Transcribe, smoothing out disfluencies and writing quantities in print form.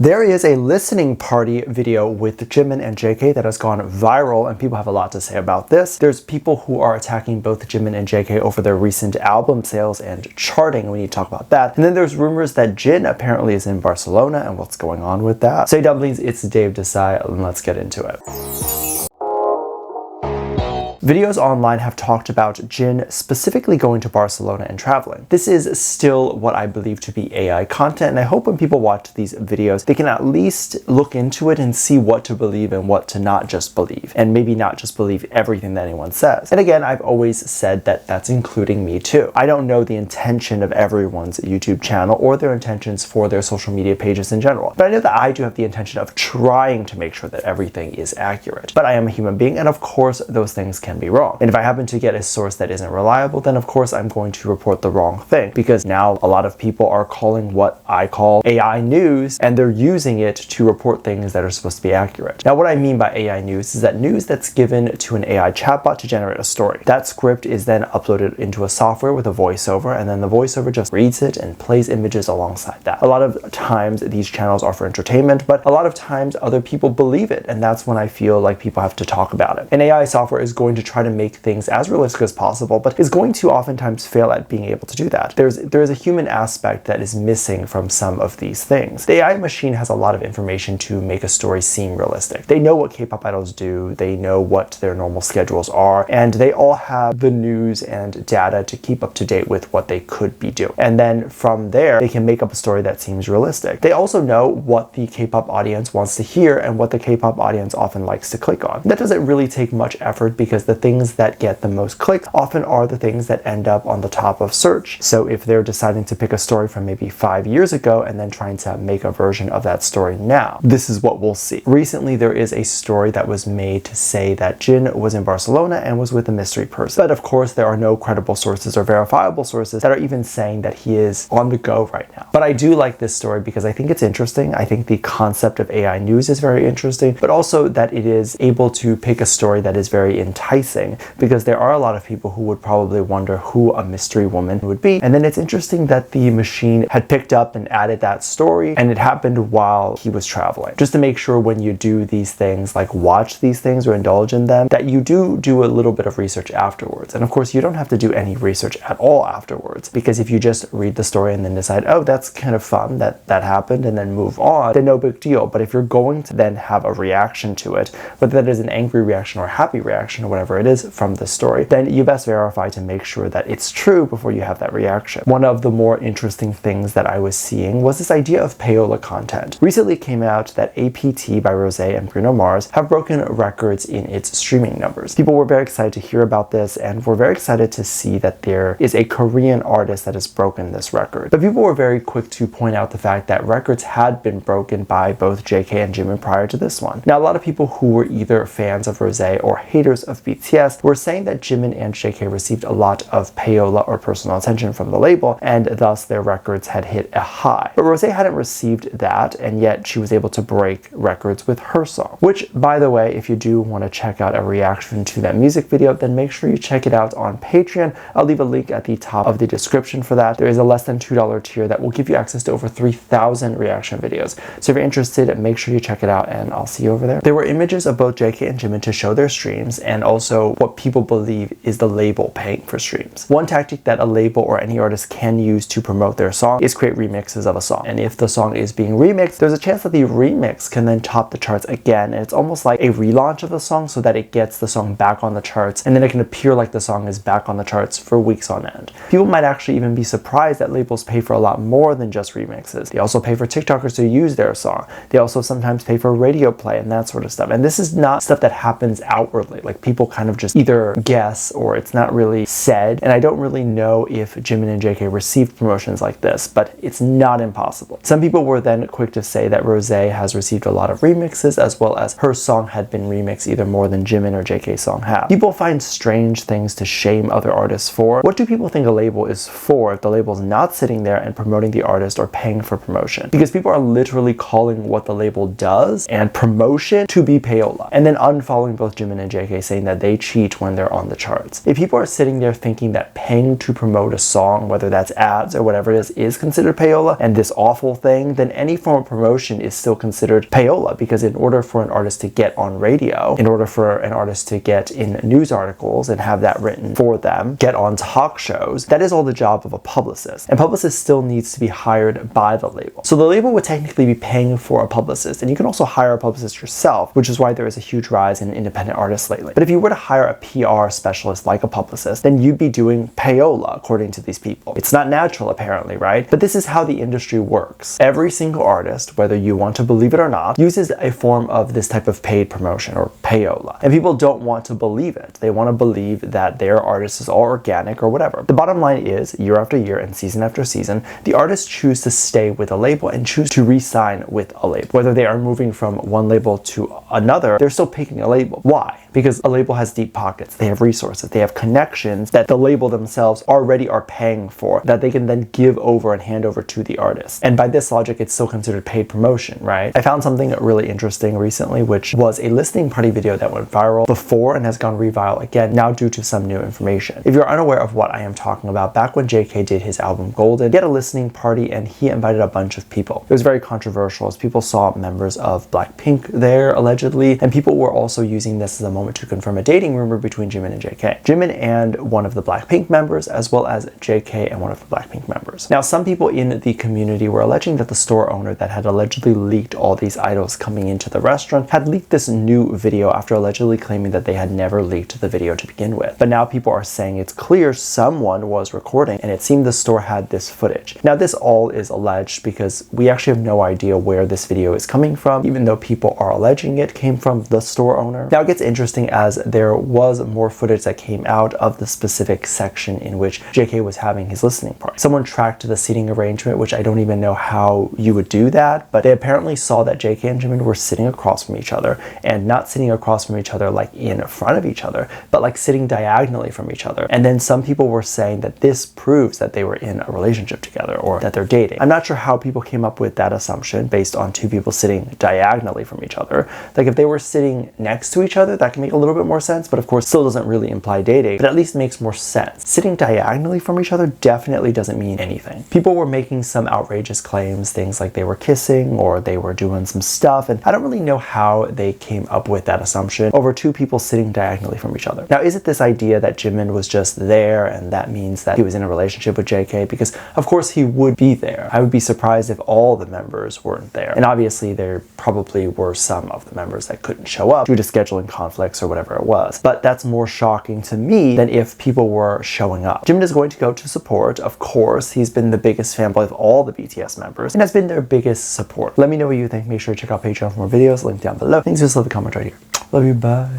There is a listening party video with Jimin and JK that has gone viral, and people have a lot to say about this. There's people who are attacking both Jimin and JK over their recent album sales and charting, and we need to talk about that. And then there's rumors that Jin apparently is in Barcelona and what's going on with that. So hey Dumplings, it's Dave Disci, and let's get into it. Videos online have talked about Jin specifically going to Barcelona and traveling. This is still what I believe to be AI content, and I hope when people watch these videos, they can at least look into it and see what to believe and what to not just believe, and maybe not just believe everything that anyone says. And again, I've always said that that's including me too. I don't know the intention of everyone's YouTube channel or their intentions for their social media pages in general, but I know that I do have the intention of trying to make sure that everything is accurate. But I am a human being, and of course, those things can be wrong. And if I happen to get a source that isn't reliable, then of course I'm going to report the wrong thing, because now a lot of people are calling what I call AI news, and they're using it to report things that are supposed to be accurate. Now, what I mean by AI news is that news that's given to an AI chatbot to generate a story. That script is then uploaded into a software with a voiceover, and then the voiceover just reads it and plays images alongside that. A lot of times these channels are for entertainment, but a lot of times other people believe it, and that's when I feel like people have to talk about it. An AI software is going to try to make things as realistic as possible, but is going to oftentimes fail at being able to do that. There is a human aspect that is missing from some of these things. The AI machine has a lot of information to make a story seem realistic. They know what K-pop idols do, they know what their normal schedules are, and they all have the news and data to keep up to date with what they could be doing. And then from there, they can make up a story that seems realistic. They also know what the K-pop audience wants to hear and what the K-pop audience often likes to click on. That doesn't really take much effort, because the things that get the most clicks often are the things that end up on the top of search. So if they're deciding to pick a story from maybe 5 years ago and then trying to make a version of that story now, this is what we'll see. Recently, there is a story that was made to say that Jin was in Barcelona and was with a mystery person. But of course, there are no credible sources or verifiable sources that are even saying that he is on the go right now. But I do like this story because I think it's interesting. I think the concept of AI news is very interesting, but also that it is able to pick a story that is very enticing, because there are a lot of people who would probably wonder who a mystery woman would be. And then it's interesting that the machine had picked up and added that story, and it happened while he was traveling. Just to make sure when you do these things, like watch these things or indulge in them, that you do a little bit of research afterwards. And of course, you don't have to do any research at all afterwards, because if you just read the story and then decide, oh, that's kind of fun that happened, and then move on, then no big deal. But if you're going to then have a reaction to it, whether that is an angry reaction or a happy reaction or whatever it is from the story, then you best verify to make sure that it's true before you have that reaction. One of the more interesting things that I was seeing was this idea of payola content. Recently it came out that APT by Rosé and Bruno Mars have broken records in its streaming numbers. People were very excited to hear about this, and were very excited to see that there is a Korean artist that has broken this record. But people were very quick to point out the fact that records had been broken by both JK and Jimin prior to this one. Now, a lot of people who were either fans of Rosé or haters of BTS were saying that Jimin and JK received a lot of payola or personal attention from the label, and thus their records had hit a high. But Rosé hadn't received that, and yet she was able to break records with her song. Which, by the way, if you do want to check out a reaction to that music video, then make sure you check it out on Patreon. I'll leave a link at the top of the description for that. There is a less than $2 tier that will give you access to over 3,000 reaction videos. So if you're interested, make sure you check it out, and I'll see you over there. There were images of both JK and Jimin to show their streams, and also what people believe is the label paying for streams. One tactic that a label or any artist can use to promote their song is create remixes of a song. And if the song is being remixed, there's a chance that the remix can then top the charts again. And it's almost like a relaunch of the song, so that it gets the song back on the charts, and then it can appear like the song is back on the charts for weeks on end. People might actually even be surprised that labels pay for a lot more than just remixes. They also pay for TikTokers to use their song. They also sometimes pay for radio play and that sort of stuff. And this is not stuff that happens outwardly. Like, people kind of just either guess or it's not really said. And I don't really know if Jimin and JK received promotions like this, but it's not impossible. Some people were then quick to say that Rosé has received a lot of remixes, as well as her song had been remixed either more than Jimin or JK's song have. People find strange things to shame other artists for. What do people think a label is for if the label's not sitting there and promoting the artist or paying for promotion? Because people are literally calling what the label does and promotion to be payola, and then unfollowing both Jimin and JK, saying that that they cheat when they're on the charts. If people are sitting there thinking that paying to promote a song, whether that's ads or whatever it is considered payola, and this awful thing, then any form of promotion is still considered payola, because in order for an artist to get on radio, in order for an artist to get in news articles and have that written for them, get on talk shows, that is all the job of a publicist. And publicist still needs to be hired by the label. So the label would technically be paying for a publicist, and you can also hire a publicist yourself, which is why there is a huge rise in independent artists lately. But if you were to hire a PR specialist like a publicist, then you'd be doing payola, according to these people. It's not natural, apparently, right? But this is how the industry works. Every single artist, whether you want to believe it or not, uses a form of this type of paid promotion, or payola. And people don't want to believe it. They want to believe that their artist is all organic or whatever. The bottom line is, year after year and season after season, the artists choose to stay with a label and choose to re-sign with a label. Whether they are moving from one label to another, they're still picking a label. Why? Because a label has deep pockets, they have resources, they have connections that the label themselves already are paying for, that they can then give over and hand over to the artist. And by this logic, it's still considered paid promotion, right? I found something really interesting recently, which was a listening party video that went viral before and has gone reviral again, now due to some new information. If you're unaware of what I am talking about, back when JK did his album Golden, he had a listening party and he invited a bunch of people. It was very controversial as people saw members of Blackpink there, allegedly, and people were also using this as a moment to confirm a dating rumor between Jimin and JK. Jimin and one of the Blackpink members, as well as JK and one of the Blackpink members. Now, some people in the community were alleging that the store owner that had allegedly leaked all these idols coming into the restaurant had leaked this new video after allegedly claiming that they had never leaked the video to begin with. But now people are saying it's clear someone was recording, and it seemed the store had this footage. Now, this all is alleged because we actually have no idea where this video is coming from, even though people are alleging it came from the store owner. Now, it gets interesting as there was more footage that came out of the specific section in which JK was having his listening party. Someone tracked the seating arrangement, which I don't even know how you would do that, but they apparently saw that JK and Jimin were sitting across from each other, and not sitting across from each other like in front of each other, but like sitting diagonally from each other. And then some people were saying that this proves that they were in a relationship together, or that they're dating. I'm not sure how people came up with that assumption based on two people sitting diagonally from each other. Like, if they were sitting next to each other, that can make a little bit more sense, but of course still doesn't really imply dating, but at least makes more sense. Sitting diagonally from each other definitely doesn't mean anything. People were making some outrageous claims, things like they were kissing or they were doing some stuff, and I don't really know how they came up with that assumption over two people sitting diagonally from each other. Now, is it this idea that Jimin was just there and that means that he was in a relationship with JK? Because of course he would be there. I would be surprised if all the members weren't there. And obviously there probably were some of the members that couldn't show up due to scheduling conflicts or whatever it was. But that's more shocking to me than if people were showing up. Jimin is going to go to support. Of course, he's been the biggest fanboy of all the BTS members and has been their biggest support. Let me know what you think. Make sure to check out Patreon for more videos, link down below. Thanks, just leave a comment right here. Love you, bye.